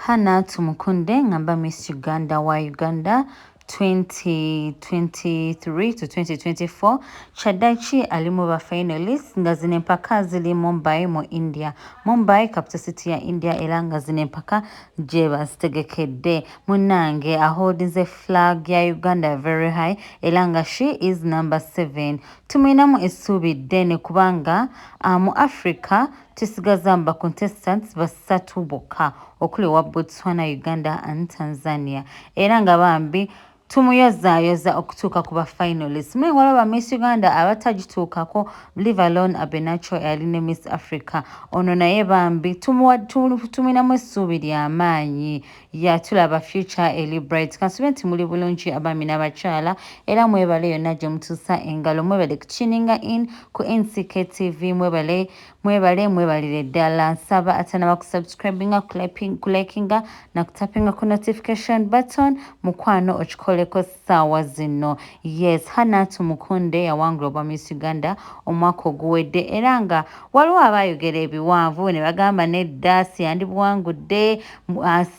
Hana tumukunde ngamba Miss Uganda wa Uganda 2023 to 2024 Chadachi alimu ba finalist nga zine mpaka zili Mumbai mu India. Mumbai capital city ya India era nga zine mpaka je bastegekedde munange aholdinze flag ya Uganda very high era nga she is number 7. Tuminamu esubidde ne kubanga mu Africa tusigaza mba contestants basatu bokka okuli wa Botswana, Uganda and Tanzania. Era nga bambi tumuyoza okutuuka ku ba finalists. Mwe walaba Miss Uganda abatagituukako leave alone Abenacho yaline Miss Africa. Ono naye bambi tuminamu essuubi ly'amaanyi ya tulaba future eli bright. Kansube nti muli bulungi abaami n'abakyala era mwebale yonna gye mutuusa engalo mwebale kuchininga in ku NCK TV mwebalire ddala nsaba atanaba kusubscribinga kulikinga na kutapinga ku notification button mukwano okikoleko ssaawa zino. Yes, Hana tumukunde yawangula obwa Miss Uganda omwaka oguwedde era nga waliwo abayogera ebiwanvu ne bagamba nedda siyandi buwangudde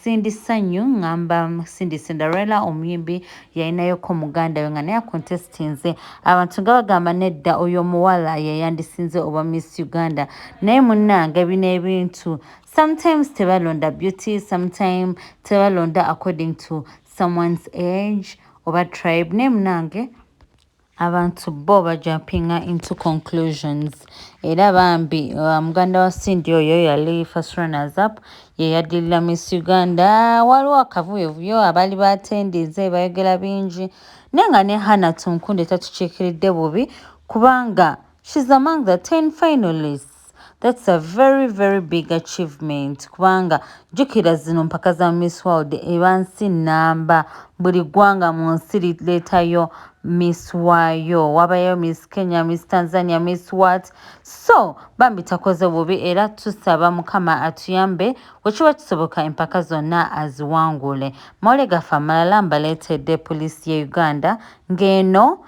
Cindy Sanyu ngamba Cindy Cinderella omuyimbi yayinayoko muganda we nga naye contestinze abantu nga bagamba nedda oyo muwala yeyandisinze obwa Miss Uganda naye munnange bino ebintu sometimes tebalonda beauty, sometimes tebalonda according to someone's age oba tribe. Ne munnange abantu bo jumping into conclusions era bambi muganda wa Cindy oyo yali first runners up yeyadilira Miss Uganda waliwo akavuyovuyo abali batendinze bayogera bingi nenga ne Hana tumukunde tatukiikiridde bubi kubanga she's among the 10 finalists. That's a very, very big achievement. Kubanga jukira zino mpaka za Miss World ebansi namba buli gwanga mu nsi letayo Miss wayo wabayo Miss Kenya, Miss Tanzania, Miss what. So bambi takoze bubi era tusaba mukama atuyambe wekiba kisoboka empaka zonna aziwangule. Mawole gafa amalala mbaletedde police ya Uganda ngeno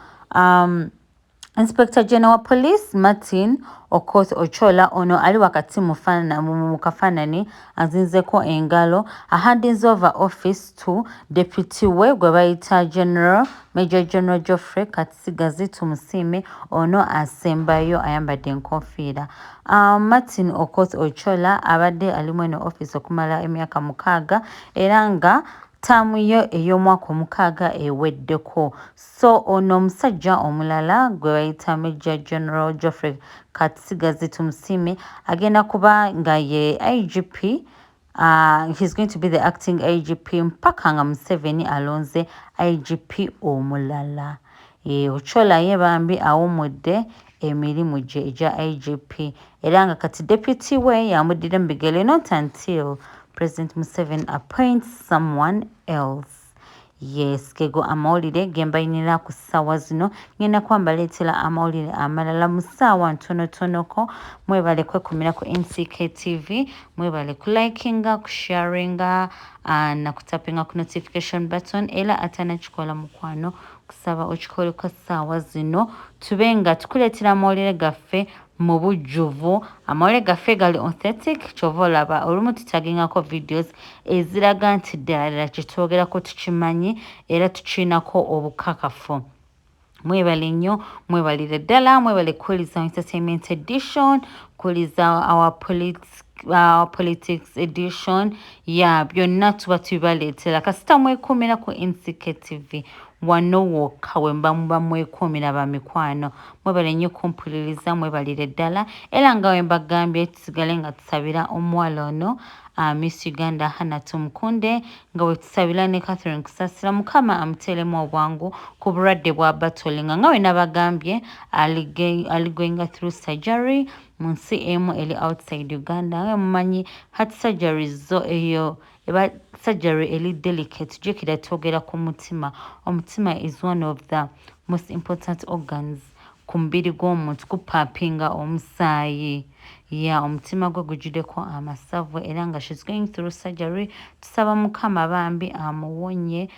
Inspector General Police Martin Okoth Ochola ono ali wakati mu kafanani azinzeko engalo ahandinze over office to deputy we gwe bayita Major General Geoffrey Katsigazi tumusime ono asembayo ayambadde enkofiira. Martin Okoth Ochola abadde alimu eno office okumala emyaka 6 era nga taamu yo ey'omwaka 6 eweddeko. So ono omusajja omulala gwe bayita Major General Geoffrey Katsigazi tumusime agenda kuba nga ye IGP. He's going to be the acting IGP mpaka nga Museveni alonze IGP omulala. Ochola ye bambi awumudde Emilimu gye eja IGP era nga kati deputy we yamuddira mu bigere not until President Museveni appoints someone else. Yes, kego amawulire gembayinira ku ssaawa zino ngenda kwambaleetera amawulire amalala mu ssaawa ntonotonoko. Mwebale kwekumira ku NCK TV, mwebale kulikinga, kusharinga na kutapinga ku notification button era atanakikola mukwano kusaba okikole ku ssaawa zino tubenga tukuleetera amawulire gaffe mu bujjuvu. Amawulire gaffe gali authentic kyova olaba olumu tutagingako videos eziraga nti ddala kyetwogerako tukimanyi era tukiinako obukakafu. Mwebale nnyo, mwebalire ddala, mwebale kuwuliza entertainment edition, kuwuliza our politics edition ya byonna tuba tubibaleetera kasita mwekumira ku NCK TV wano wokka wemba muba mwekumira bamikwano. Mwebale nnyo kumpuliriza, mwebalire ddala era nga wembagambye tusigale nga tusabira omuwala ono Miss Uganda Hana tumukunde nga wetusabira ne Catherine Kusasira mukama amuteremu obwangu ku bulwadde bwa battling nga we nabagambye ali going through surgery mu nsi emu eli outside Uganda. Nga mumanyi heart surgery zo eyo eba surgery eli delicate jukira twogera ku mutima. Omutima is one of the most important organs ku mubiri gw'omuntu kupapinga omusaayi. Omutima gwe gujjuddeko amasavu era nga she's going through surgery. Tusaba mukama bambi amuwonye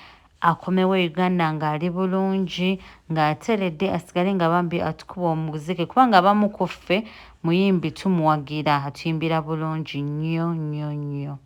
akomewo Uganda ng'ali bulungi ng'ateredde asigale nga bambi atukuba omuzike kubanga abamu ku ffe muyimbi tumuwagira atuyimbira bulungi nnyo nnyo nnyo.